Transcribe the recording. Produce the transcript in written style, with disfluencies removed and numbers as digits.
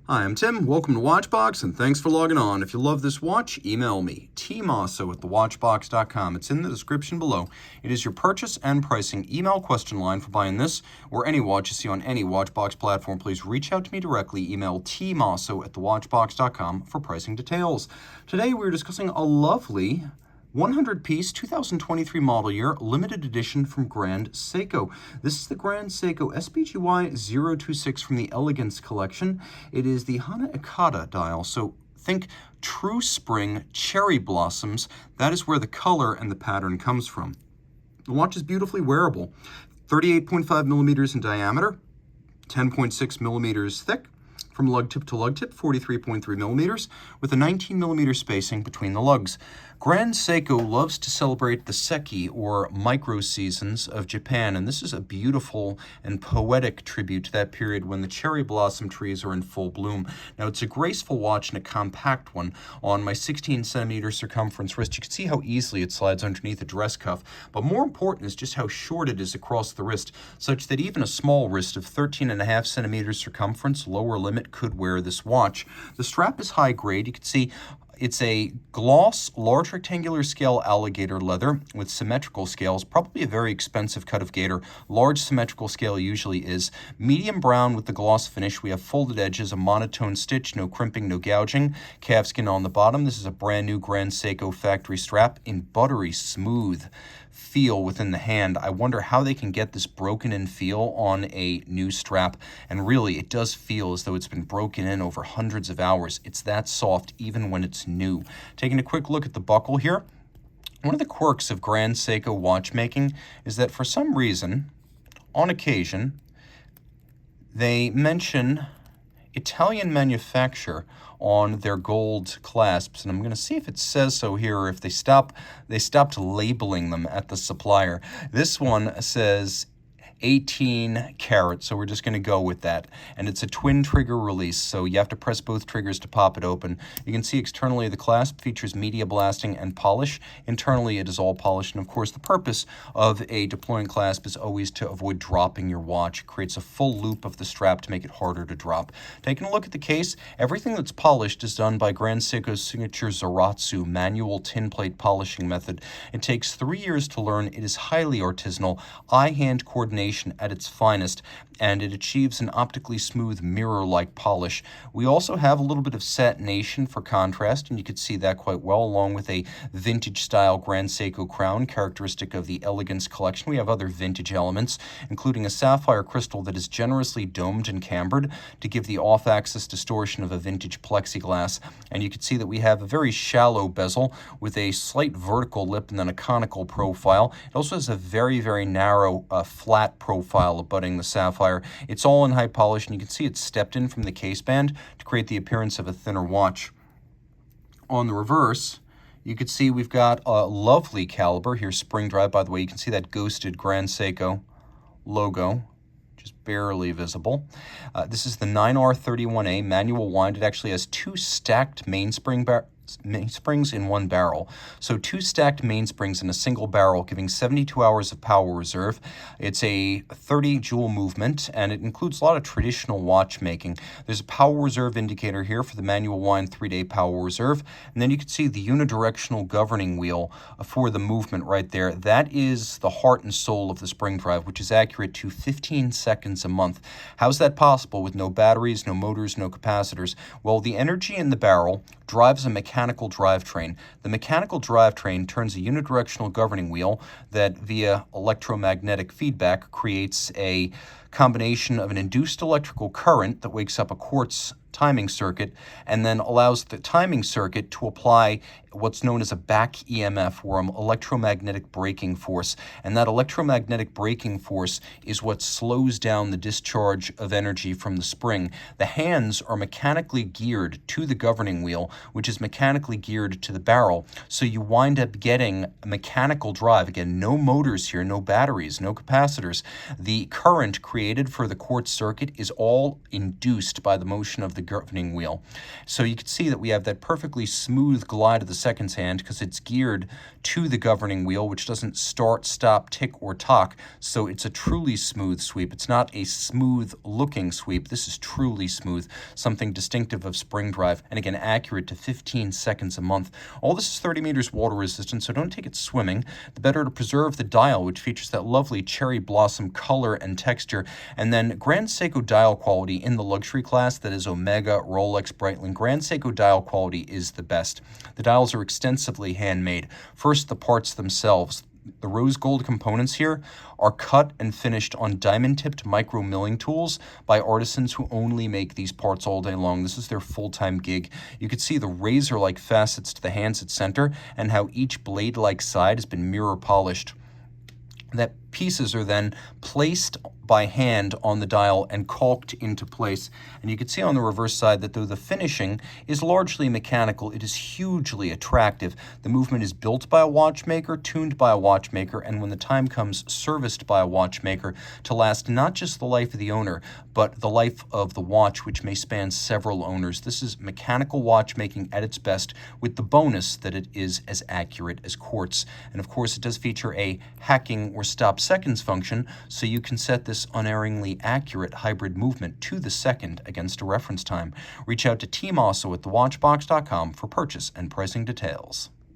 Hi, I'm Tim. Welcome to Watchbox, and thanks for logging on. If you love this watch, email me, Team Mosso at thewatchbox.com. It's in the description below. It is your purchase and pricing email question line for buying this or any watch you see on any Watchbox platform. Please reach out to me directly. Email tmosso at thewatchbox.com for pricing details. Today we're discussing a lovely 100-piece 2023 model year limited edition from Grand Seiko. This is the Grand Seiko SBGY026 from the Elegance collection. It is the Hana-Ikada dial, so think true spring cherry blossoms. That is where the color and the pattern comes from. The watch is beautifully wearable. 38.5 millimeters in diameter, 10.6 millimeters thick. From lug tip to lug tip, 43.3 millimeters, with a 19 millimeter spacing between the lugs. Grand Seiko loves to celebrate the Seki, or micro seasons, of Japan, and this is a beautiful and poetic tribute to that period when the cherry blossom trees are in full bloom. Now, it's a graceful watch and a compact one. On my 16 centimeter circumference wrist, you can see how easily it slides underneath a dress cuff, but more important is just how short it is across the wrist, such that even a small wrist of 13.5 centimeters circumference, lower limit, could wear this watch. The strap is high grade. You can see it's a gloss, large rectangular scale alligator leather with symmetrical scales, probably a very expensive cut of gator. Large symmetrical scale usually is. Medium brown with the gloss finish. We have folded edges, a monotone stitch, no crimping, no gouging. Calfskin on the bottom. This is a brand new Grand Seiko factory strap in buttery smooth feel within the hand. I wonder how they can get this broken in feel on a new strap, and really it does feel as though it's been broken in over hundreds of hours. It's that soft even when it's new. Taking a quick look at the buckle here, one of the quirks of Grand Seiko watchmaking is that for some reason, on occasion, they mention Italian manufacture on their gold clasps, and I'm going to see if it says so here, or if they stopped labeling them at the supplier. This one says 18 karat, so we're just going to go with that. And it's a twin trigger release, so you have to press both triggers to pop it open. You can see externally the clasp features media blasting and polish. Internally it is all polished, and of course the purpose of a deploying clasp is always to avoid dropping your watch. It creates a full loop of the strap to make it harder to drop. Taking a look at the case, everything that's polished is done by Grand Seiko's signature Zaratsu manual tin plate polishing method. It takes 3 years to learn. It is highly artisanal, eye-hand coordination at its finest, and it achieves an optically smooth mirror-like polish. We also have a little bit of satination for contrast, and you can see that quite well, along with a vintage-style Grand Seiko crown, characteristic of the Elegance collection. We have other vintage elements, including a sapphire crystal that is generously domed and cambered to give the off-axis distortion of a vintage plexiglass. And you can see that we have a very shallow bezel with a slight vertical lip and then a conical profile. It also has a very, very narrow, flat profile abutting the sapphire. It's all in high polish, and you can see it's stepped in from the case band to create the appearance of a thinner watch. On the reverse, you can see we've got a lovely caliber here, spring drive. By the way, you can see that ghosted Grand Seiko logo, just barely visible. This is the 9R31A manual wind. It actually has two stacked mainsprings in one barrel. So two stacked mainsprings in a single barrel, giving 72 hours of power reserve. It's a 30 joule movement, and it includes a lot of traditional watchmaking. There's a power reserve indicator here for the manual wind 3-day power reserve, and then you can see the unidirectional governing wheel for the movement right there. That is the heart and soul of the spring drive, which is accurate to 15 seconds a month. How's that possible with no batteries, no motors, no capacitors? Well, the energy in the barrel drives a mechanical drivetrain. The mechanical drivetrain turns a unidirectional governing wheel that, via electromagnetic feedback, creates a combination of an induced electrical current that wakes up a quartz timing circuit and then allows the timing circuit to apply what's known as a back EMF, or an electromagnetic braking force. And that electromagnetic braking force is what slows down the discharge of energy from the spring. The hands are mechanically geared to the governing wheel, which is mechanically geared to the barrel. So you wind up getting a mechanical drive. Again, no motors here, no batteries, no capacitors. The current created for the quartz circuit is all induced by the motion of the the governing wheel. So you can see that we have that perfectly smooth glide of the seconds hand because it's geared to the governing wheel, which doesn't start, stop, tick, or tock. So it's a truly smooth sweep. It's not a smooth looking sweep. This is truly smooth, something distinctive of spring drive, and again, accurate to 15 seconds a month. All this is 30 meters water resistant, so don't take it swimming. The better to preserve the dial, which features that lovely cherry blossom color and texture, and then Grand Seiko dial quality in the luxury class, that is Omega, Rolex, Breitling. Grand Seiko dial quality is the best. The dials are extensively handmade. First, the parts themselves. The rose gold components here are cut and finished on diamond-tipped micro milling tools by artisans who only make these parts all day long. This is their full-time gig. You can see the razor-like facets to the hands at center and how each blade-like side has been mirror polished. That pieces are then placed by hand on the dial and caulked into place. And you can see on the reverse side that though the finishing is largely mechanical, it is hugely attractive. The movement is built by a watchmaker, tuned by a watchmaker, and when the time comes, serviced by a watchmaker to last not just the life of the owner, but the life of the watch, which may span several owners. This is mechanical watchmaking at its best, with the bonus that it is as accurate as quartz. And of course, it does feature a hacking or stop seconds function, so you can set this unerringly accurate hybrid movement to the second against a reference time. Reach out to Team Mosso at thewatchbox.com for purchase and pricing details.